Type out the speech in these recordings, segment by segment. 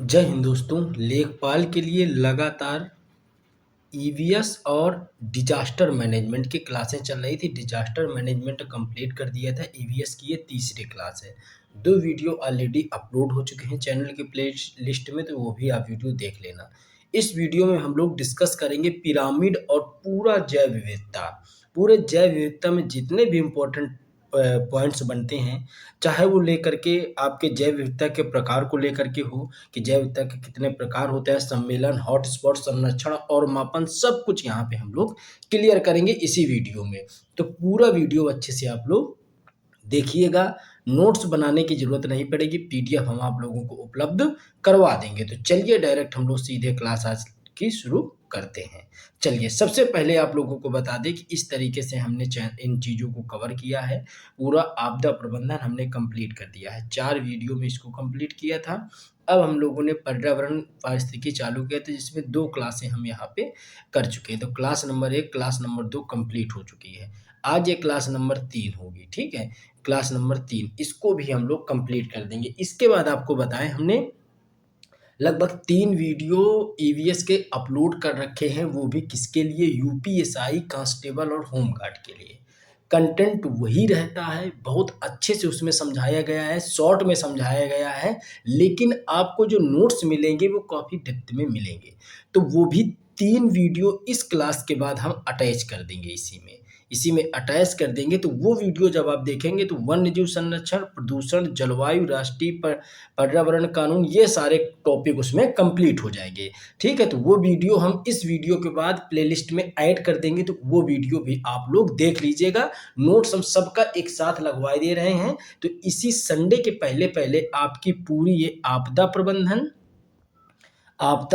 जय हिंद दोस्तों। लेखपाल के लिए लगातार ईवीएस और डिजास्टर मैनेजमेंट की क्लासें चल रही थी। डिजास्टर मैनेजमेंट कंप्लीट कर दिया था। ईवीएस की ये तीसरी क्लास है। 2 वीडियो ऑलरेडी अपलोड हो चुके हैं चैनल के प्ले लिस्ट में, तो वो भी आप वीडियो देख लेना। इस वीडियो में हम लोग डिस्कस करेंगे पिरामिड और पूरा जैव विविधता। पूरे जैव विविधता में जितने भी इम्पोर्टेंट पॉइंट्स बनते हैं, चाहे वो लेकर के आपके जैव विविधता के प्रकार को लेकर के हो कि जैव विविधता के कितने प्रकार होते हैं, सम्मेलन, हॉटस्पॉट, संरक्षण और मापन, सब कुछ यहाँ पे हम लोग क्लियर करेंगे इसी वीडियो में। तो पूरा वीडियो अच्छे से आप लोग देखिएगा। नोट्स बनाने की ज़रूरत नहीं पड़ेगी, पीडीएफ हम आप लोगों को उपलब्ध करवा देंगे। तो चलिए डायरेक्ट हम लोग सीधे क्लास आज की शुरू करते हैं। चलिए सबसे पहले आप लोगों को बता दें कि इस तरीके से हमने इन चीज़ों को कवर किया है। पूरा आपदा प्रबंधन हमने कंप्लीट कर दिया है। 4 वीडियो में इसको कंप्लीट किया था। अब हम लोगों ने पर्यावरण पारिस्थितिकी चालू किया था, जिसमें 2 क्लासें हम यहाँ पे कर चुके हैं। तो class number 1, class number 2 complete हो चुकी है। आज ये क्लास नंबर 3 होगी, ठीक है? क्लास नंबर 3 इसको भी हम लोग कंप्लीट कर देंगे। इसके बाद आपको बताएं, हमने लगभग 3 वीडियो ईवीएस के अपलोड कर रखे हैं, वो भी किसके लिए? यूपीएसआई, कांस्टेबल और होमगार्ड के लिए। कंटेंट वही रहता है, बहुत अच्छे से उसमें समझाया गया है, शॉर्ट में समझाया गया है, लेकिन आपको जो नोट्स मिलेंगे वो काफ़ी डेप्थ में मिलेंगे। तो वो भी 3 वीडियो इस क्लास के बाद हम अटैच कर देंगे इसी में अटैच कर देंगे। तो वो वीडियो जब आप देखेंगे तो वन्यजीव संरक्षण, प्रदूषण, जलवायु, राष्ट्रीय पर्यावरण कानून, ये सारे टॉपिक उसमें कंप्लीट हो जाएंगे, ठीक है? तो वो वीडियो हम इस वीडियो के बाद प्लेलिस्ट में ऐड कर देंगे, तो वो वीडियो भी आप लोग देख लीजिएगा। नोट्स हम सबका एक साथ लगवा दे रहे हैं। तो इसी संडे के पहले पहले आपकी पूरी ये आपदा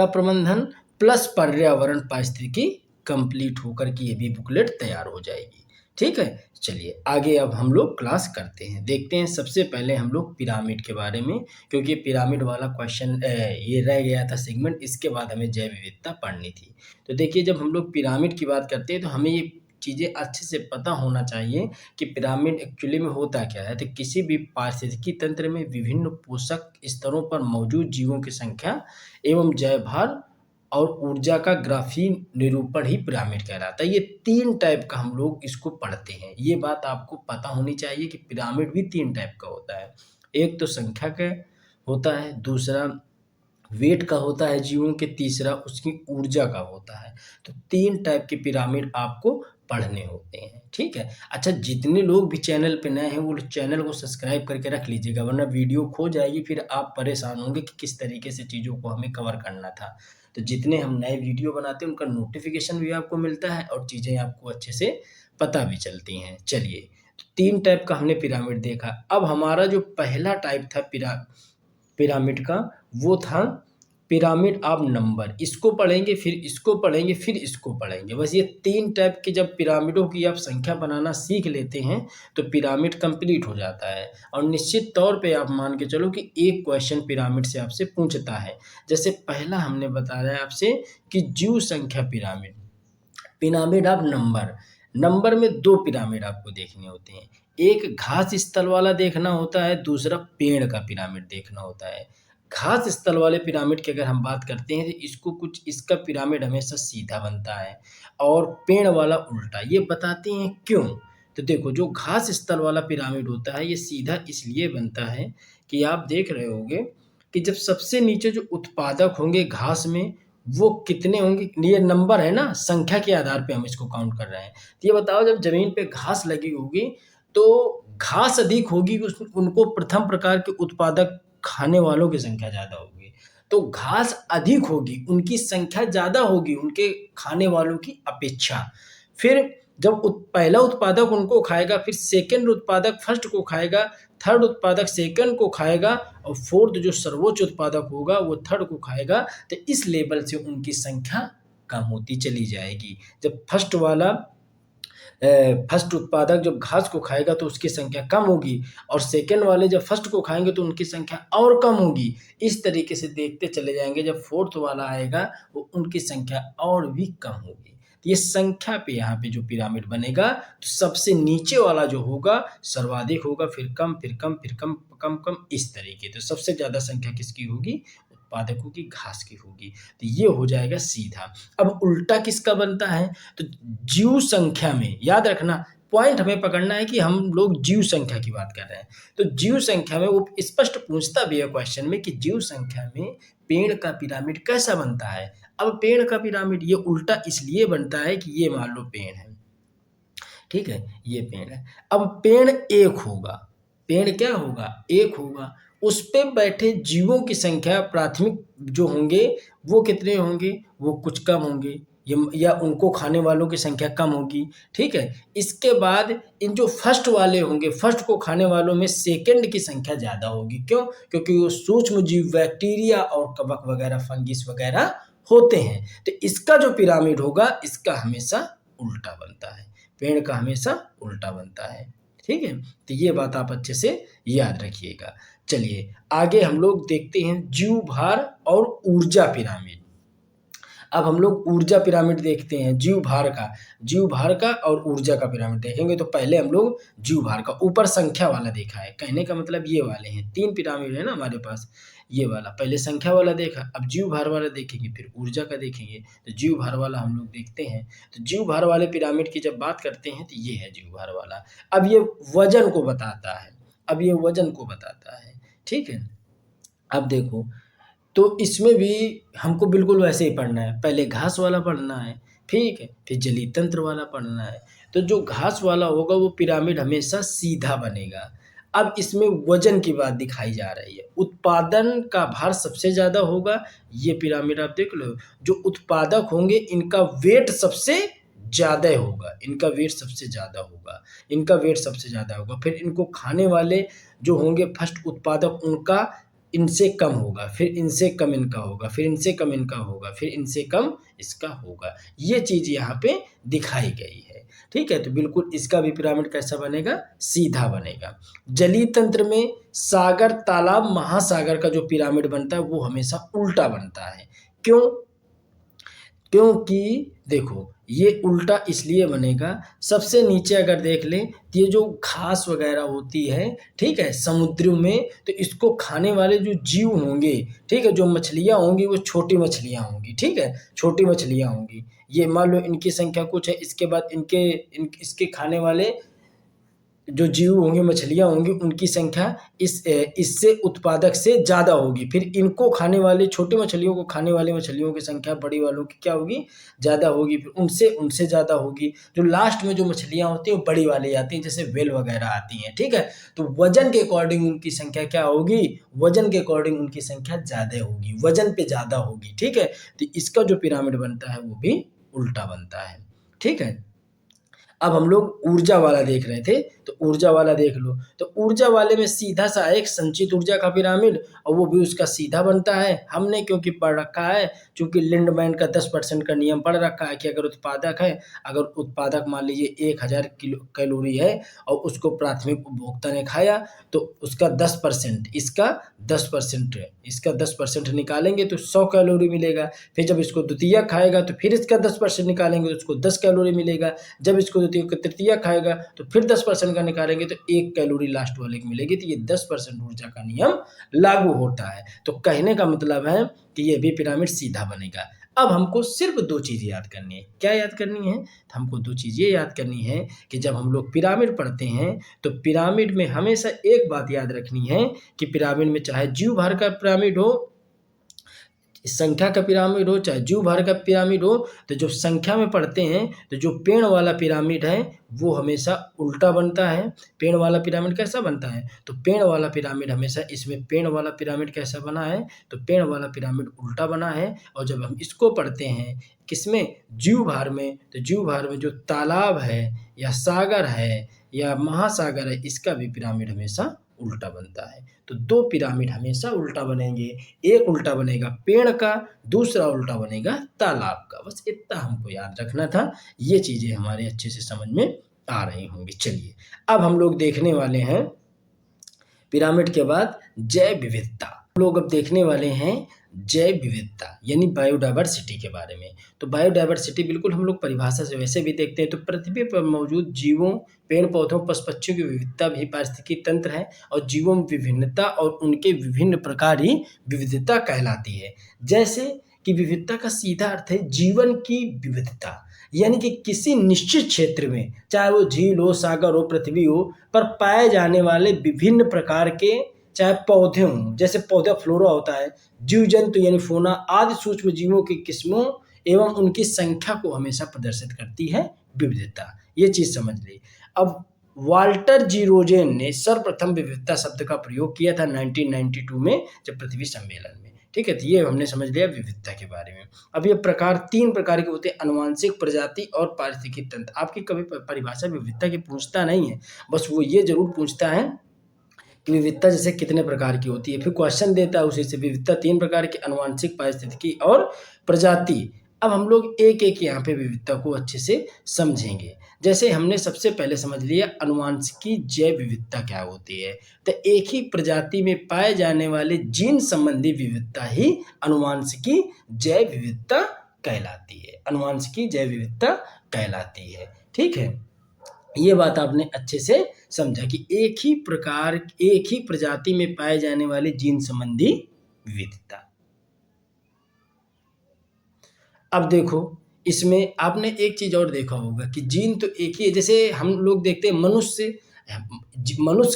प्रबंधन प्लस पर्यावरण पारिस्थितिकी कंप्लीट होकर के ये भी बुकलेट तैयार हो जाएगी, ठीक है? चलिए आगे अब हम लोग क्लास करते हैं। देखते हैं सबसे पहले हम लोग पिरामिड के बारे में, क्योंकि पिरामिड वाला क्वेश्चन ये रह गया था सेगमेंट, इसके बाद हमें जैव विविधता पढ़नी थी। तो देखिए, जब हम लोग पिरामिड की बात करते हैं तो हमें ये चीज़ें अच्छे से पता होना चाहिए कि पिरामिड एक्चुअली में होता क्या है। तो किसी भी पारिस्थितिकी तंत्र में विभिन्न पोषक स्तरों पर मौजूद जीवों की संख्या एवं जय भार और ऊर्जा का ग्राफीन निरूपण ही पिरामिड कहलाता है। ये 3 टाइप का हम लोग इसको पढ़ते हैं। ये बात आपको पता होनी चाहिए कि पिरामिड भी 3 टाइप का होता है। एक तो संख्या का होता है, दूसरा वेट का होता है जीवों के, तीसरा उसकी ऊर्जा का होता है। तो 3 टाइप के पिरामिड आपको पढ़ने होते हैं, ठीक है? अच्छा, जितने लोग भी चैनल पे नए हैं वो चैनल को सब्सक्राइब करके रख लीजिएगा, वरना वीडियो खो जाएगी, फिर आप परेशान होंगे कि किस तरीके से चीज़ों को हमें कवर करना था। तो जितने हम नए वीडियो बनाते हैं उनका नोटिफिकेशन भी आपको मिलता है और चीज़ें आपको अच्छे से पता भी चलती हैं। चलिए, तो 3 टाइप का हमने पिरामिड देखा। अब हमारा जो पहला टाइप था पिरामिड का, वो था पिरामिड ऑफ नंबर। इसको पढ़ेंगे, फिर इसको पढ़ेंगे, फिर इसको पढ़ेंगे। बस ये 3 टाइप के जब पिरामिडों की आप संख्या बनाना सीख लेते हैं तो पिरामिड कंप्लीट हो जाता है। और निश्चित तौर पे आप मान के चलो कि एक क्वेश्चन पिरामिड से आपसे पूछता है। जैसे पहला हमने बताया आपसे कि जीव संख्या pyramid, pyramid of number. Number में 2 पिरामिड आपको देखने होते हैं। एक घास स्थल वाला देखना होता है, दूसरा पेड़ का पिरामिड देखना होता है। घास स्थल वाले पिरामिड की अगर हम बात करते हैं तो इसका पिरामिड हमेशा सीधा बनता है और पेड़ वाला उल्टा। ये बताते हैं क्यों? तो देखो, जो घास स्थल वाला पिरामिड होता है ये सीधा इसलिए बनता है कि आप देख रहे होंगे कि जब सबसे नीचे जो उत्पादक होंगे घास में, वो कितने होंगे? ये नंबर है ना, संख्या के आधार पे हम इसको काउंट कर रहे हैं। तो ये बताओ, जब ज़मीन पे घास लगी होगी तो घास अधिक होगी, उनको प्रथम प्रकार के उत्पादक खाने वालों की संख्या ज़्यादा होगी। तो घास अधिक होगी, उनकी संख्या ज़्यादा होगी उनके खाने वालों की अपेक्षा। फिर जब पहला उत्पादक उनको खाएगा, फिर सेकंड उत्पादक फर्स्ट को खाएगा, थर्ड उत्पादक सेकंड को खाएगा और फोर्थ जो सर्वोच्च उत्पादक होगा वो थर्ड को खाएगा। तो इस लेवल से उनकी संख्या कम होती चली जाएगी। जब फर्स्ट उत्पादक जब घास को खाएगा तो उसकी संख्या कम होगी और सेकंड वाले जब फर्स्ट को खाएंगे तो उनकी संख्या और कम होगी। इस तरीके से देखते चले जाएंगे, जब फोर्थ वाला आएगा वो उनकी संख्या और भी कम होगी। तो ये संख्या पे यहाँ पे जो पिरामिड बनेगा, तो सबसे नीचे वाला जो होगा सर्वाधिक होगा, फिर कम, फिर कम, फिर कम, कम, कम, इस तरीके। तो सबसे ज़्यादा संख्या किसकी होगी? उत्पादकों की घास की होगी। तो ये हो जाएगा सीधा। अब उल्टा किसका बनता है? तो जीव संख्या में, याद रखना पॉइंट हमें पकड़ना है कि हम लोग जीव संख्या की बात कर रहे हैं। तो जीव संख्या में वो स्पष्ट पूछता भी है क्वेश्चन में कि जीव संख्या में पेड़ का पिरामिड कैसा बनता है। अब पेड़ का पिरामिड ये उल्टा इसलिए बनता है कि ये मान लो पेड़ है, ठीक है, ये पेड़ है। अब पेड़ एक होगा, पेड़ क्या होगा? एक होगा। उस पे बैठे जीवों की संख्या प्राथमिक जो होंगे वो कितने होंगे? वो कुछ कम होंगे, या उनको खाने वालों की संख्या कम होगी, ठीक है। इसके बाद इन जो फर्स्ट वाले होंगे, फर्स्ट को खाने वालों में सेकंड की संख्या ज़्यादा होगी। क्यों? क्योंकि वो सूक्ष्म जीव बैक्टीरिया और कवक वगैरह, फंगिस वगैरह होते हैं। तो इसका जो पिरामिड होगा इसका हमेशा उल्टा बनता है, पेड़ का हमेशा उल्टा बनता है, ठीक है। तो ये बात आप अच्छे से याद रखिएगा। चलिए आगे हम लोग देखते हैं जीव भार और ऊर्जा पिरामिड। अब हम लोग ऊर्जा पिरामिड देखते हैं, जीव भार का और ऊर्जा का पिरामिड देखेंगे। तो पहले हम लोग जीव भार का, ऊपर संख्या वाला देखा है, कहने का मतलब ये वाले हैं, 3 पिरामिड है ना हमारे पास, ये वाला पहले संख्या वाला देखा, अब जीव भार वाला देखेंगे, फिर ऊर्जा का देखेंगे। तो जीव भार वाला हम लोग देखते हैं। तो जीव भार वाले पिरामिड की जब बात करते हैं तो ये है जीव भार वाला। अब ये वजन को बताता है, ठीक है। अब देखो, तो इसमें भी हमको बिल्कुल वैसे ही पढ़ना है, पहले घास वाला पढ़ना है, ठीक है, फिर जलीय तंत्र वाला पढ़ना है। तो जो घास वाला होगा वो पिरामिड हमेशा सीधा बनेगा। अब इसमें वजन की बात दिखाई जा रही है, उत्पादन का भार सबसे ज़्यादा होगा। ये पिरामिड आप देख लो, जो उत्पादक होंगे इनका वेट सबसे ज़्यादा होगा, इनका वेट सबसे ज़्यादा होगा। फिर इनको खाने वाले जो होंगे फर्स्ट उत्पादक, उनका इनसे कम होगा, फिर इनसे कम इनका होगा, फिर इनसे कम इनका होगा, फिर इनसे कम इसका होगा। ये चीज़ यहाँ पे दिखाई गई है, ठीक है। तो बिल्कुल इसका भी पिरामिड कैसा बनेगा? सीधा बनेगा। जलीय तंत्र में सागर, तालाब, महासागर का जो पिरामिड बनता है वो हमेशा उल्टा बनता है। क्यों? क्योंकि देखो ये उल्टा इसलिए बनेगा, सबसे नीचे अगर देख लें तो ये जो घास वगैरह होती है, ठीक है, समुद्रों में, तो इसको खाने वाले जो जीव होंगे, ठीक है, जो मछलियाँ होंगी वो छोटी मछलियाँ होंगी, ठीक है, छोटी मछलियाँ होंगी। ये मान लो इनकी संख्या कुछ है, इसके बाद इसके खाने वाले जो जीव होंगे, मछलियाँ होंगी, उनकी संख्या इससे उत्पादक से ज़्यादा होगी। फिर इनको खाने वाले, छोटी मछलियों को खाने वाले मछलियों की संख्या बड़ी वालों की क्या होगी? ज़्यादा होगी। फिर उनसे ज़्यादा होगी। जो लास्ट में जो मछलियाँ होती हैं वो बड़ी वाली आती हैं, जैसे व्हेल वगैरह आती हैं, ठीक है। तो वजन के अकॉर्डिंग उनकी संख्या क्या होगी? वजन के अकॉर्डिंग उनकी संख्या ज़्यादा होगी, वजन पे ज़्यादा होगी, ठीक है। तो इसका जो पिरामिड बनता है वो भी उल्टा बनता है, ठीक है। अब हम लोग ऊर्जा वाला देख रहे थे, तो ऊर्जा वाला देख लो। तो ऊर्जा वाले में सीधा सा एक संचित ऊर्जा का पिरामिड, और वो भी उसका सीधा बनता है। हमने क्योंकि पढ़ रखा है, चूँकि लिंडमैन का 10% का नियम पढ़ रखा है कि अगर उत्पादक मान लीजिए 1000 किलो कैलोरी है और उसको प्राथमिक उपभोक्ता ने खाया, तो उसका 10%, इसका 10% है, इसका 10% निकालेंगे तो 100 कैलोरी मिलेगा। फिर जब इसको द्वितीयक खाएगा तो फिर इसका 10% निकालेंगे तो उसको 10 कैलोरी मिलेगा। जब इसको तृतीयक खाएगा तो फिर 10% का निकालेंगे तो 1 कैलोरी लास्ट वाले की मिलेगी। तो ये 10% ऊर्जा का नियम लागू होता है। तो कहने का मतलब है कि ये भी पिरामिड सीधा बनेगा। अब हमको सिर्फ 2 चीज़ें याद करनी है। क्या याद करनी है? तो हमको 2 चीज़ें याद करनी है कि जब हम लोग पिरामिड पढ़ते हैं तो पिरामिड में हमेशा एक बात याद रखनी है कि पिरामिड में चाहे जीव भार का पिरामिड हो, संख्या का पिरामिड हो, चाहे जीव भार का पिरामिड हो, तो जो संख्या में पढ़ते हैं तो जो पेड़ वाला पिरामिड है वो हमेशा उल्टा बनता है। पेड़ वाला पिरामिड कैसा बनता है? तो पेड़ वाला पिरामिड हमेशा, इसमें पेड़ वाला पिरामिड कैसा बना है? तो पेड़ वाला पिरामिड उल्टा बना है। और जब हम इसको पढ़ते हैं किसमें? जीव भार में, तो जीव भार में जो तालाब है या सागर है या महासागर है, इसका भी पिरामिड हमेशा उल्टा बनता है। तो 2 पिरामिड हमेशा उल्टा बनेंगे, एक उल्टा बनेगा पेड़ का, दूसरा उल्टा बनेगा तालाब का। बस इतना हमको याद रखना था। ये चीज़ें हमारे अच्छे से समझ में आ रही होंगी। चलिए अब हम लोग देखने वाले हैं पिरामिड के बाद जैव विविधता। हम लोग अब देखने वाले हैं जैव विविधता यानी बायोडायवर्सिटी के बारे में। तो बायोडायवर्सिटी बिल्कुल हम लोग परिभाषा से वैसे भी देखते हैं तो पृथ्वी पर मौजूद जीवों, पेड़ पौधों, पशु पक्षियों की विविधता भी पारिस्थितिकी तंत्र है और जीवों में विभिन्नता और उनके विभिन्न प्रकार ही विविधता कहलाती है। जैसे कि विविधता का सीधा अर्थ है जीवन की विविधता, यानी कि किसी निश्चित क्षेत्र में, चाहे वो झील हो, सागर हो, पृथ्वी हो, पर पाए जाने वाले विभिन्न प्रकार के, चाहे पौधे हों, जैसे पौधा फ्लोरा होता है, जीव जंतु यानी फोना आदि सूक्ष्म जीवों की किस्मों एवं उनकी संख्या को हमेशा प्रदर्शित करती है विविधता। ये चीज समझ ली। अब वाल्टर जी रोजेन ने सर्वप्रथम विविधता शब्द का प्रयोग किया था 1992 में जब पृथ्वी सम्मेलन में। ठीक है, तो ये हमने समझ लिया विविधता के बारे में। अब ये प्रकार 3 प्रकार के होते हैं, अनुवांशिक, प्रजाति और पारिस्थितिकी तंत्र। आपकी कभी परिभाषा विविधता की पूछता नहीं है, बस वो ये जरूर पूछता है कि विविधता जैसे कितने प्रकार की होती है, फिर क्वेश्चन देता है उसी से। विविधता 3 प्रकार की, अनुवांशिक, पारिस्थितिकी और प्रजाति। अब हम लोग एक एक यहाँ पे विविधता को अच्छे से समझेंगे। जैसे हमने सबसे पहले समझ लिया अनुवांशिकी जैव विविधता क्या होती है, तो एक ही प्रजाति में पाए जाने वाले जीन संबंधी विविधता ही अनुवांशिकी जैव विविधता कहलाती है। अनुवांशिकी जैव विविधता कहलाती है। ठीक है, ये बात आपने अच्छे से समझा कि एक ही प्रजाति में पाए जाने वाले जीन संबंधी विविधता। अब देखो, इसमें आपने एक चीज और देखा होगा कि जीन तो एक ही है। जैसे हम लोग देखते हैं मनुष्य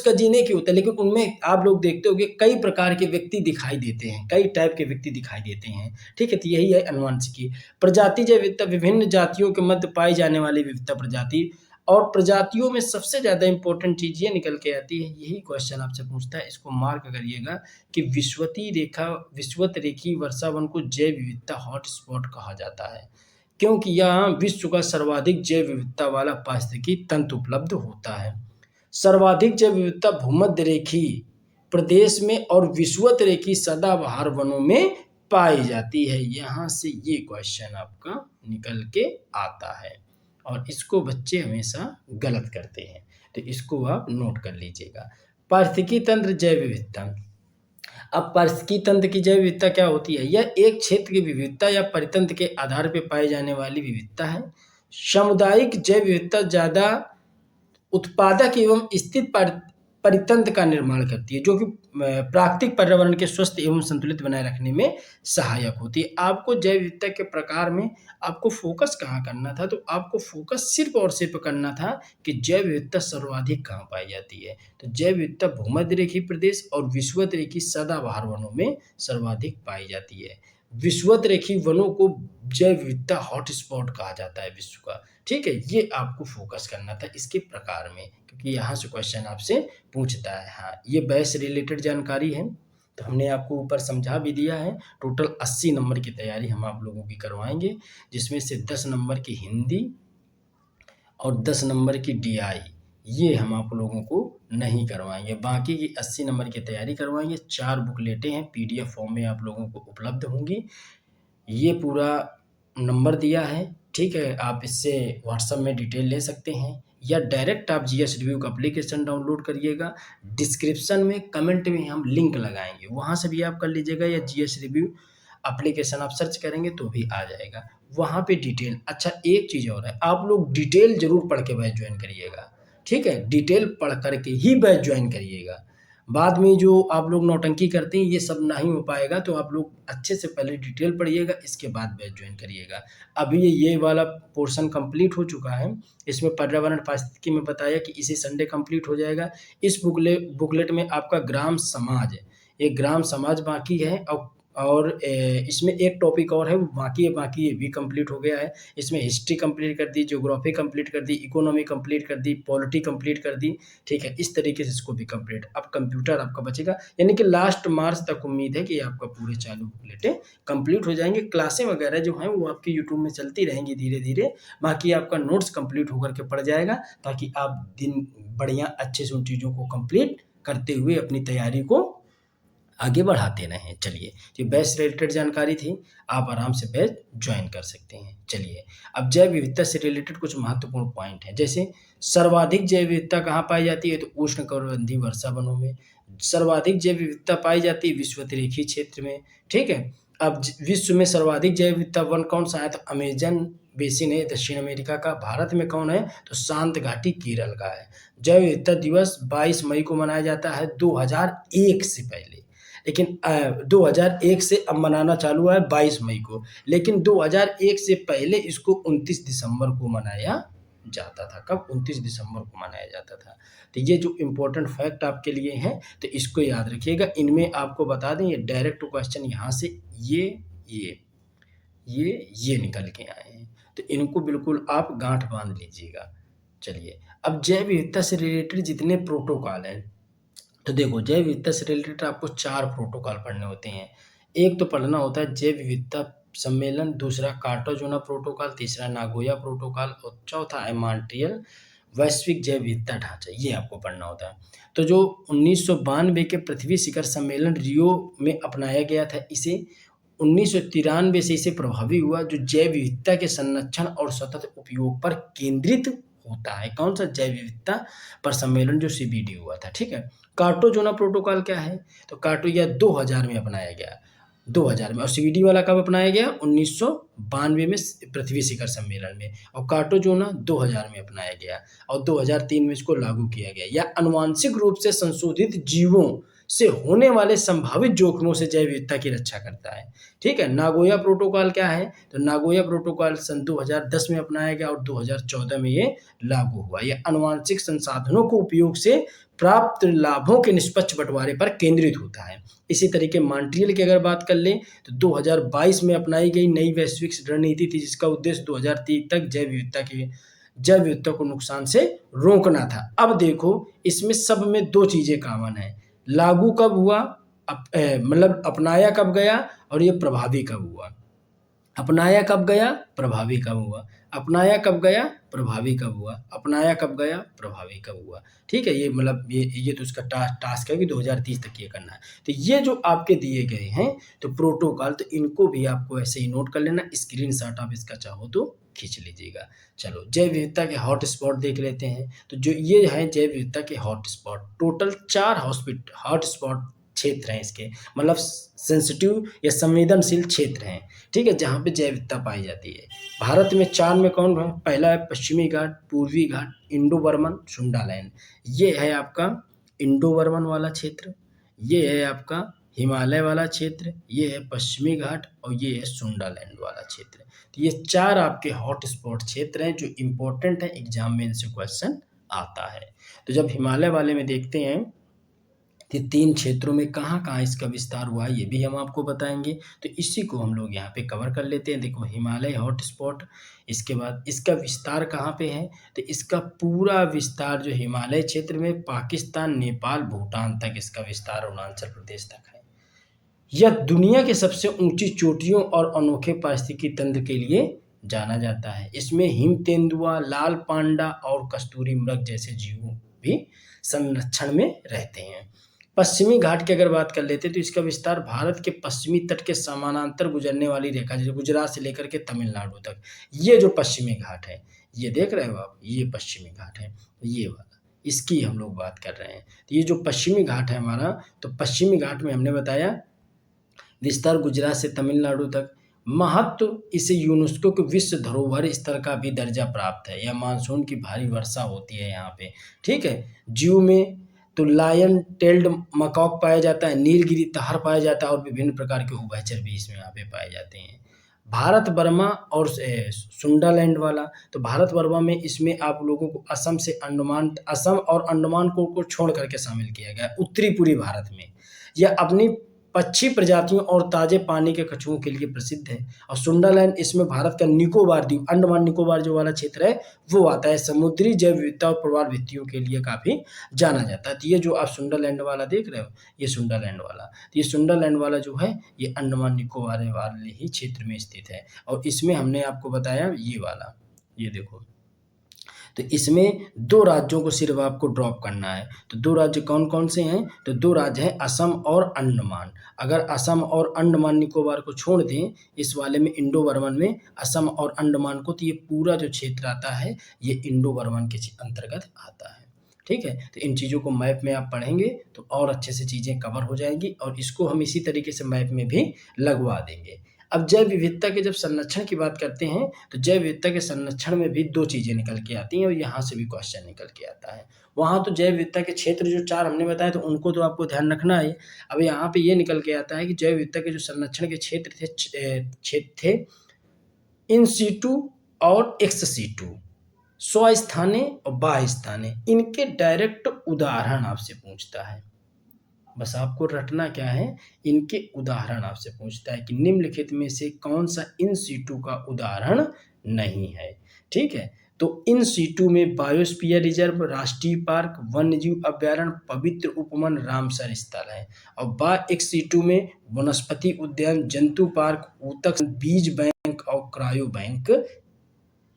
का जीन एक ही होता है, लेकिन उनमें आप लोग देखते होंगे कई प्रकार के व्यक्ति दिखाई देते हैं, कई टाइप के व्यक्ति दिखाई देते हैं। ठीक है, तो यही है अनुवांशिकी। प्रजाति जैव विविधता, विभिन्न जातियों के मध्य पाई जाने वाली विविधता प्रजाति। और प्रजातियों में सबसे ज्यादा इंपॉर्टेंट चीज ये निकल के आती है, यही क्वेश्चन आपसे पूछता है, इसको मार्क करिएगा कि विषुवत रेखीय वर्षावन को जैव विविधता हॉटस्पॉट कहा जाता है, क्योंकि यहाँ विश्व का सर्वाधिक जैव विविधता वाला पारिस्थितिकी तंत्र उपलब्ध होता है। सर्वाधिक जैव विविधता भूमध्य रेखीय प्रदेश में और विषुवत रेखीय सदाबहार वनों में पाई जाती है। यहाँ से ये क्वेश्चन आपका निकल के आता है और इसको बच्चे हमेशा गलत करते हैं, तो इसको आप नोट कर लीजिएगा। पारिस्थितिकी तंत्र जैव विविधता। अब पारिस्थितिकी तंत्र की जैव विविधता क्या होती है? यह एक क्षेत्र की विविधता या परितंत्र के आधार पर पाई जाने वाली विविधता है। सामुदायिक जैव विविधता ज्यादा उत्पादक एवं स्थित परितंत्र का निर्माण करती है, जो कि प्राकृतिक पर्यावरण के स्वस्थ एवं संतुलित बनाए रखने में सहायक होती है। आपको जैव विविधता के प्रकार में आपको फोकस कहाँ करना था, तो आपको फोकस सिर्फ और सिर्फ करना था कि जैव विविधता सर्वाधिक कहाँ पाई जाती है। तो जैव विविधता भूमध्य रेखीय प्रदेश और विषुवत रेखीय सदाबहार वनों में सर्वाधिक पाई जाती है। विषुवत रेखीय वनों को जैव विविधता हॉटस्पॉट कहा जाता है विश्व का। ठीक है, ये आपको फोकस करना था इसके प्रकार में, क्योंकि यहाँ से क्वेश्चन आपसे पूछता है। हाँ, ये बैच रिलेटेड जानकारी है, तो हमने आपको ऊपर समझा भी दिया है। टोटल 80 नंबर की तैयारी हम आप लोगों की करवाएंगे, जिसमें से 10 नंबर की हिंदी और 10 नंबर की DI, ये हम आप लोगों को नहीं करवाएंगे। बाकी की 80 नंबर की तैयारी करवाएंगे। 4 बुकलेटें हैं, PDF फॉर्म में आप लोगों को उपलब्ध होंगी। ये पूरा नंबर दिया है, ठीक है। आप इससे व्हाट्सएप में डिटेल ले सकते हैं या डायरेक्ट आप GS रिव्यू का एप्लीकेशन डाउनलोड करिएगा। डिस्क्रिप्शन में कमेंट में हम लिंक लगाएंगे, वहाँ से भी आप कर लीजिएगा, या GS रिव्यू एप्लीकेशन आप सर्च करेंगे तो भी आ जाएगा, वहाँ पे डिटेल। अच्छा, एक चीज़ और है, आप लोग डिटेल जरूर पढ़ के बैच ज्वाइन करिएगा। ठीक है, डिटेल पढ़ करके ही बैच ज्वाइन करिएगा। बाद में जो आप लोग नौटंकी करते हैं, ये सब नहीं हो पाएगा, तो आप लोग अच्छे से पहले डिटेल पढ़िएगा, इसके बाद बैच ज्वाइन करिएगा। अभी ये वाला पोर्शन कंप्लीट हो चुका है, इसमें पर्यावरण पारिस्थितिकी में बताया कि इसी संडे कंप्लीट हो जाएगा। इस बुकलेट में आपका ग्राम समाज, एक ग्राम समाज बाकी है, और इसमें एक टॉपिक और है, वो बाकी ये भी कंप्लीट हो गया है। इसमें हिस्ट्री कंप्लीट कर दी, ज्योग्राफी कंप्लीट कर दी, इकोनॉमी कंप्लीट कर दी, पॉलिटी कंप्लीट कर दी। ठीक है, इस तरीके से इसको भी कंप्लीट। अब कंप्यूटर आपका बचेगा, यानी कि लास्ट मार्च तक उम्मीद है कि आपका पूरे चालू बुकलेटें कंप्लीट हो जाएंगे। क्लासें वगैरह जो हैं वो आपकी यूट्यूब में चलती रहेंगी धीरे धीरे। बाकी आपका नोट्स कंप्लीट होकर के पड़ जाएगा, ताकि आप दिन बढ़िया अच्छे से उन चीज़ों को कंप्लीट करते हुए अपनी तैयारी को आगे बढ़ाते रहें। चलिए, ये बैच रिलेटेड जानकारी थी, आप आराम से बैच ज्वाइन कर सकते हैं। चलिए, अब जैव विविधता से रिलेटेड कुछ महत्वपूर्ण पॉइंट हैं, जैसे सर्वाधिक जैव विविधता कहाँ पाई जाती है, तो उष्णकटिबंधीय वर्षा वनों में। सर्वाधिक जैव विविधता पाई जाती है विषुवत रेखीय क्षेत्र में। ठीक है, अब विश्व में सर्वाधिक जैव विविधता वन कौन सा है? तो अमेजन बेसिन है दक्षिण अमेरिका का। भारत में कौन है? तो शांत घाटी केरल का है। जैव विविधता दिवस 22 मई को मनाया जाता है 2001 से पहले, लेकिन 2001 से अब मनाना चालू हुआ है 22 मई को, लेकिन 2001 से पहले इसको 29 दिसंबर को मनाया जाता था। कब? 29 दिसंबर को मनाया जाता था। तो ये जो इम्पोर्टेंट फैक्ट आपके लिए हैं तो इसको याद रखिएगा। इनमें आपको बता दें ये डायरेक्ट क्वेश्चन यहाँ से ये निकल के आए हैं, तो इनको बिल्कुल आप गांठ बांध लीजिएगा। चलिए, अब जैव विविधता से रिलेटेड जितने प्रोटोकॉल हैं, तो देखो जैव विविधता से रिलेटेड आपको 4 प्रोटोकॉल पढ़ने होते हैं। एक तो पढ़ना होता है जैव विविधता सम्मेलन, दूसरा कार्टाजोना प्रोटोकॉल, तीसरा नागोया प्रोटोकॉल और चौथा है मॉन्ट्रियल वैश्विक जैव विविधता ढांचा। ये आपको पढ़ना होता है। तो जो 1992 के पृथ्वी शिखर सम्मेलन रियो में अपनाया गया था, इसे 1993 से इसे प्रभावी हुआ, जो जैव विविधता के संरक्षण और सतत उपयोग पर केंद्रित होता है। कौन सा? जैव विविधता पर सम्मेलन जो CBD हुआ था। ठीक है। कार्टाजोना प्रोटोकॉल क्या है? तो कार्टाजोना 2000 में अपनाया गया, 2000 में। और CBD वाला कब अपनाया गया? 1992 में पृथ्वी शिखर सम्मेलन में। और कार्टाजोना 2000 में अपनाया गया और 2003 में इसको लागू किया गया। यह आनुवांशिक रूप से संशोधित जीवों से होने वाले संभावित जोखिमों से जैव विविधता की रक्षा करता है। ठीक है। नागोया प्रोटोकॉल क्या है? तो नागोया प्रोटोकॉल सन 2010 में अपनाया गया और 2014 में ये लागू हुआ। यह आनुवांशिक संसाधनों को उपयोग से प्राप्त लाभों के निष्पक्ष बंटवारे पर केंद्रित होता है। इसी तरीके मॉन्ट्रियल की अगर बात कर लें तो 2022 में अपनाई गई नई वैश्विक रणनीति थी, जिसका उद्देश्य 2030 तक जैव विविधता को नुकसान से रोकना था। अब देखो इसमें सब में 2 चीजें कॉमन है। लागू कब हुआ, मतलब अपनाया कब गया, और ये प्रभावी कब हुआ। अपनाया कब गया, प्रभावी कब हुआ। अपनाया कब गया, प्रभावी कब हुआ। अपनाया कब गया, प्रभावी कब हुआ। ठीक है। ये मतलब ये तो उसका टास्क है कि 2030 तक ये करना है। तो ये जो आपके दिए गए हैं तो प्रोटोकॉल, तो इनको भी आपको ऐसे ही नोट कर लेना। स्क्रीनशॉट आप इसका चाहो तो खींच लीजिएगा। चलो जैव विविधता के हॉट स्पॉट देख लेते हैं। तो जो ये है जैव विविधता के hot spot, total 4 hot spot क्षेत्र हैं इसके, मतलब सेंसिटिव या संवेदनशील क्षेत्र हैं। ठीक है, जहाँ पे जैव विविधता पाई जाती है। भारत में 4 में कौन है? पहला है पश्चिमी घाट, पूर्वी घाट, इंडो बर्मन, सुंडालैंड। ये है आपका इंडो बर्मन वाला क्षेत्र, ये है आपका हिमालय वाला क्षेत्र, ये है पश्चिमी घाट और ये है सुंडालैंड वाला क्षेत्र। तो ये 4 आपके हॉट स्पॉट क्षेत्र हैं जो इम्पोर्टेंट है, एग्जाम में इनसे क्वेश्चन आता है। तो जब हिमालय वाले में देखते हैं कि 3 क्षेत्रों में कहाँ इसका विस्तार हुआ है, ये भी हम आपको बताएंगे। तो इसी को हम लोग यहाँ पे कवर कर लेते हैं। देखो हिमालय हॉट स्पॉट, इसके बाद इसका विस्तार कहाँ पे है? तो इसका पूरा विस्तार जो हिमालय क्षेत्र में पाकिस्तान, नेपाल, भूटान तक इसका विस्तार, अरुणाचल प्रदेश तक है। यह दुनिया के सबसे ऊंची चोटियों और अनोखे पारिस्थितिकी तंत्र के लिए जाना जाता है। इसमें हिम तेंदुआ, लाल पांडा और कस्तूरी मृग जैसे जीव भी संरक्षण में रहते हैं। पश्चिमी घाट की अगर बात कर लेते हैं तो इसका विस्तार भारत के पश्चिमी तट के समानांतर गुजरने वाली रेखा, जैसे गुजरात से लेकर के तमिलनाडु तक, ये जो पश्चिमी घाट है, ये देख रहे हो आप, ये पश्चिमी घाट है, ये वाला, इसकी हम लोग बात कर रहे हैं। तो ये जो पश्चिमी घाट है हमारा, तो पश्चिमी घाट में हमने बताया विस्तार गुजरात से तमिलनाडु तक। महत्व, इसे यूनेस्को के विश्व धरोहर स्थल का भी दर्जा प्राप्त है। यह मानसून की भारी वर्षा होती है यहाँ पे। ठीक है। जीव में तो लायन टेल्ड मकॉक पाया जाता है, नीलगिरी तहर पाया जाता है और विभिन्न प्रकार के उभयचर भी इसमें यहाँ पे पाए जाते हैं। भारत बर्मा और सुंडालैंड वाला, तो भारत बर्मा में इसमें आप लोगों को असम और अंडमान को छोड़ करके शामिल किया गया, उत्तरी पूर्वी भारत में। यह अपनी पक्षी प्रजातियों और ताजे पानी के कछुओं के लिए प्रसिद्ध है। और सुंडालैंड इसमें भारत का निकोबार द्वीप, अंडमान निकोबार जो वाला क्षेत्र है वो आता है। समुद्री जैव विविधता और प्रवाल भित्तियों के लिए काफी जाना जाता है। तो ये जो आप सुंडालैंड वाला देख रहे हो, ये सुंडालैंड वाला, तो ये सुंडालैंड वाला जो है ये अंडमान निकोबार वाले ही क्षेत्र में स्थित है। और इसमें हमने आपको बताया ये वाला, ये देखो, तो इसमें 2 राज्यों को सिर्फ आपको ड्रॉप करना है। तो 2 राज्य कौन कौन से हैं? तो 2 राज्य हैं असम और अंडमान। अगर असम और अंडमान निकोबार को छोड़ दें इस वाले में, इंडो बर्मन में असम और अंडमान को, तो ये पूरा जो क्षेत्र आता है ये इंडो बर्मन के अंतर्गत आता है। ठीक है, तो इन चीज़ों को मैप में आप पढ़ेंगे तो और अच्छे से चीज़ें कवर हो जाएंगी और इसको हम इसी तरीके से मैप में भी लगवा देंगे। अब जैव विविधता के जब संरक्षण की बात करते हैं तो जैव विविधता के संरक्षण में भी दो चीज़ें निकल के आती हैं और यहाँ से भी क्वेश्चन निकल के आता है। वहाँ तो जैव विविधता के क्षेत्र जो 4 हमने बताए तो उनको तो आपको ध्यान रखना है। अब यहाँ पे ये निकल के आता है कि जैव विविधता के जो संरक्षण के क्षेत्र थे इन सीटू और एक्स सीटू, स्वस्थाने और बाह्यस्थाने, इनके डायरेक्ट उदाहरण आपसे पूछता है। बस आपको रटना क्या है, इनके उदाहरण आपसे पूछता है कि निम्नलिखित में से कौन सा इन सीटू का उदाहरण नहीं है। ठीक है, तो इन सीटू में बायोस्फीयर रिजर्व, राष्ट्रीय पार्क, वन्यजीव अभ्यारण्य, पवित्र उपवन, रामसर स्थल है। और बाय एक्स सीटू में वनस्पति उद्यान, जंतु पार्क, ऊतक, बीज बैंक और क्रायो बैंक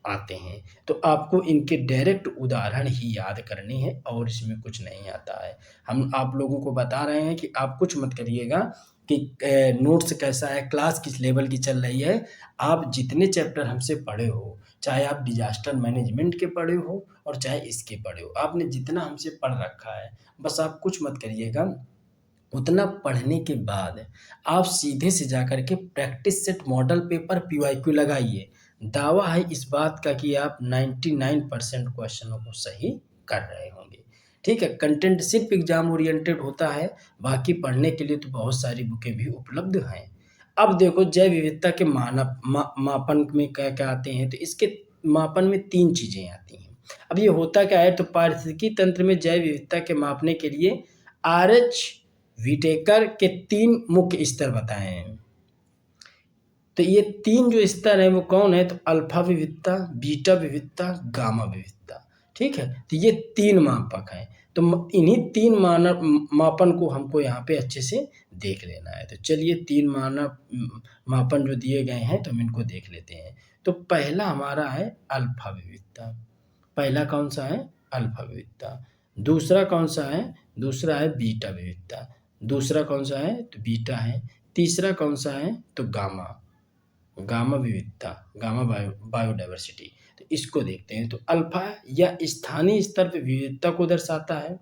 आते हैं। तो आपको इनके डायरेक्ट उदाहरण ही याद करने हैं और इसमें कुछ नहीं आता है। हम आप लोगों को बता रहे हैं कि आप कुछ मत करिएगा कि नोट्स कैसा है, क्लास किस लेवल की चल रही है। आप जितने चैप्टर हमसे पढ़े हो, चाहे आप डिजास्टर मैनेजमेंट के पढ़े हो और चाहे इसके पढ़े हो, आपने जितना हमसे पढ़ रखा है, बस आप कुछ मत करिएगा। उतना पढ़ने के बाद आप सीधे से जाकर के practice set model paper PYQ लगाइए। दावा है इस बात का कि आप 99% क्वेश्चनों को सही कर रहे होंगे। ठीक है, कंटेंट सिर्फ एग्जाम ओरिएंटेड होता है, बाकी पढ़ने के लिए तो बहुत सारी बुकें भी उपलब्ध हैं। अब देखो जैव विविधता के मापन में क्या क्या आते हैं, तो इसके मापन में 3 चीज़ें आती हैं। अब ये होता क्या है, तो पारिस्थितिकी तंत्र में जैव विविधता के मापने के लिए RH विटेकर के 3 मुख्य स्तर बताए हैं। तो ये 3 जो स्तर हैं वो कौन है, तो अल्फा विविधता, बीटा विविधता, गामा विविधता। ठीक है, तो ये 3 मापक हैं। तो इन्हीं 3 मापन को हमको यहाँ पे अच्छे से देख लेना है। तो चलिए 3 मापन जो दिए गए हैं तो हम इनको देख लेते हैं। तो पहला हमारा है अल्फा विविधता। पहला कौन सा है, अल्फा विविधता। दूसरा कौन सा है, दूसरा है बीटा विविधता। दूसरा कौन सा है, तो बीटा है। तीसरा कौन सा है, तो गामा विविधता, गामा बायोडाइवर्सिटी। तो इसको देखते हैं। तो अल्फा या स्थानीय स्तर पर विविधता को दर्शाता है।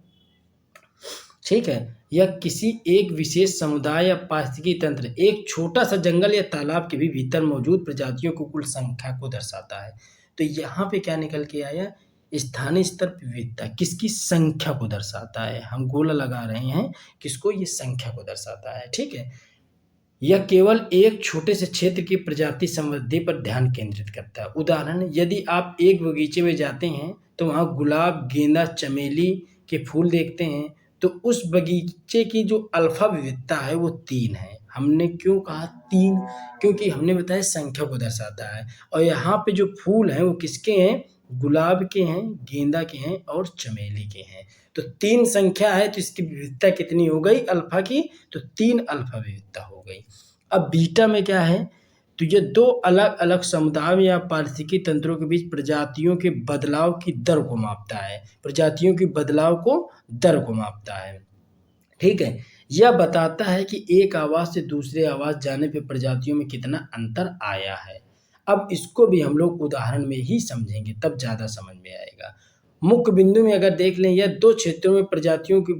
ठीक है, यह किसी एक विशेष समुदाय या पारिस्थितिकी तंत्र, एक छोटा सा जंगल या तालाब के भी भीतर मौजूद प्रजातियों को कुल संख्या को दर्शाता है। तो यहाँ पे क्या निकल के आया, स्थानीय स्तर पर विविधता किसकी संख्या को दर्शाता है। हम गोला लगा रहे हैं किसको, ये संख्या को दर्शाता है। ठीक है, यह केवल एक छोटे से क्षेत्र की प्रजाति समृद्धि पर ध्यान केंद्रित करता है। उदाहरण, यदि आप एक बगीचे में जाते हैं तो वहाँ गुलाब, गेंदा, चमेली के फूल देखते हैं, तो उस बगीचे की जो अल्फा विविधता है वो 3 है। हमने क्यों कहा 3, क्योंकि हमने बताया संख्या को दर्शाता है। और यहाँ पे जो फूल हैं वो किसके हैं, गुलाब के हैं, गेंदा के हैं और चमेली के हैं। तो 3 संख्या है, तो इसकी विविधता कितनी हो गई अल्फा की, तो 3 अल्फा विविधता हो गई। अब बीटा में क्या है, तो ये 2 अलग अलग समुदायों या पारिस्थितिकी तंत्रों के बीच प्रजातियों के बदलाव की दर को मापता है। प्रजातियों की बदलाव को दर को मापता है। ठीक है, यह बताता है कि एक आवास से दूसरे आवास जाने पे प्रजातियों में कितना अंतर आया है। अब इसको भी हम लोग उदाहरण में ही समझेंगे, तब ज़्यादा समझ में आएगा। मुख्य बिंदु में अगर देख लें, यह 2 क्षेत्रों में प्रजातियों की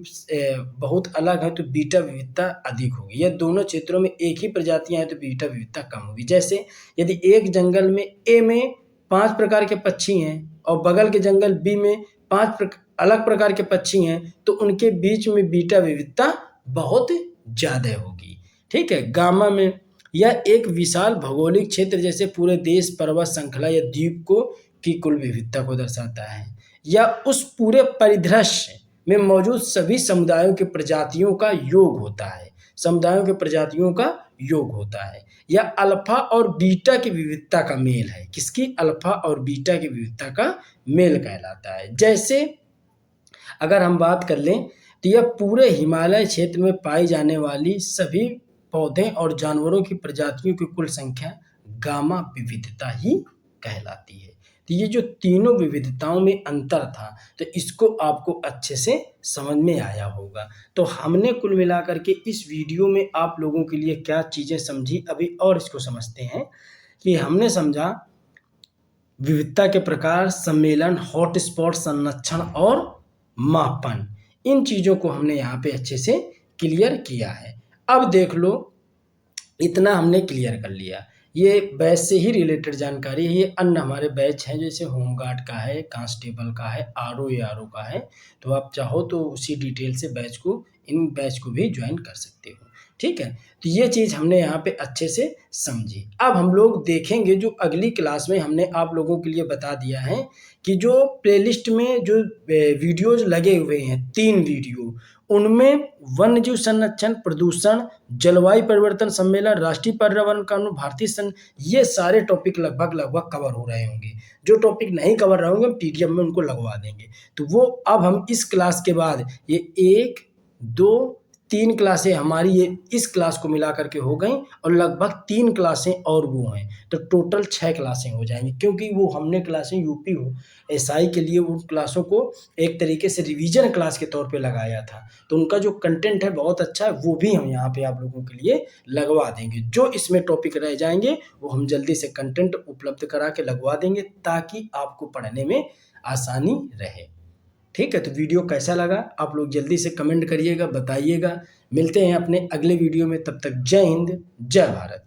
बहुत अलग है तो बीटा विविधता अधिक होगी। यह दोनों क्षेत्रों में एक ही प्रजातियां हैं तो बीटा विविधता कम होगी। जैसे यदि एक जंगल में ए में 5 प्रकार के पक्षी हैं और बगल के जंगल बी में 5 अलग प्रकार के पक्षी हैं, तो उनके बीच में बीटा विविधता बहुत ज़्यादा होगी। ठीक है, गामा में यह एक विशाल भौगोलिक क्षेत्र जैसे पूरे देश, पर्वत श्रृंखला या द्वीप को की कुल विविधता को दर्शाता है, या उस पूरे परिदृश्य में मौजूद सभी समुदायों के प्रजातियों का योग होता है। समुदायों के प्रजातियों का योग होता है। या अल्फा और बीटा की विविधता का मेल है। किसकी, अल्फा और बीटा की विविधता का मेल कहलाता है। जैसे अगर हम बात कर लें तो यह पूरे हिमालय क्षेत्र में पाई जाने वाली सभी पौधे और जानवरों की प्रजातियों की कुल संख्या गामा विविधता ही कहलाती है। तो ये जो तीनों विविधताओं में अंतर था, तो इसको आपको अच्छे से समझ में आया होगा। तो हमने कुल मिलाकर के इस वीडियो में आप लोगों के लिए क्या चीज़ें समझी, अभी और इसको समझते हैं। कि हमने समझा विविधता के प्रकार, सम्मेलन, हॉटस्पॉट, संरक्षण और मापन, इन चीज़ों को हमने यहाँ पे अच्छे से क्लियर किया है। अब देख लो, इतना हमने क्लियर कर लिया। ये बैच से ही रिलेटेड जानकारी है। ये अन्य हमारे बैच हैं, जैसे होमगार्ड का है, कांस्टेबल का है, आरओ एआरओ का है। तो आप चाहो तो उसी डिटेल से इन बैच को भी ज्वाइन कर सकते हो। ठीक है, तो ये चीज़ हमने यहाँ पे अच्छे से समझी। अब हम लोग देखेंगे जो अगली क्लास में हमने आप लोगों के लिए बता दिया है कि जो प्लेलिस्ट में जो वीडियोज लगे हुए हैं 3 वीडियो, उनमें वन्यजीव संरक्षण, प्रदूषण, जलवायु परिवर्तन सम्मेलन, राष्ट्रीय पर्यावरण कानून, भारतीय संघ, ये सारे टॉपिक लगभग कवर हो रहे होंगे। जो टॉपिक नहीं कवर रहे होंगे हम पीडीएफ में उनको लगवा देंगे। तो वो अब हम इस क्लास के बाद ये 1, 2, 3 क्लासें हमारी ये इस क्लास को मिला करके हो गई और लगभग 3 क्लासें और वो हैं, तो टोटल 6 क्लासें हो जाएंगी। क्योंकि वो हमने क्लासें यूपी एसआई के लिए उन क्लासों को एक तरीके से रिवीजन क्लास के तौर पे लगाया था, तो उनका जो कंटेंट है बहुत अच्छा है, वो भी हम यहाँ पे आप लोगों के लिए लगवा देंगे। जो इसमें टॉपिक रह जाएंगे वो हम जल्दी से कंटेंट उपलब्ध करा के लगवा देंगे, ताकि आपको पढ़ने में आसानी रहे। ठीक है, तो वीडियो कैसा लगा आप लोग जल्दी से कमेंट करिएगा, बताइएगा। मिलते हैं अपने अगले वीडियो में, तब तक जय हिंद, जय भारत।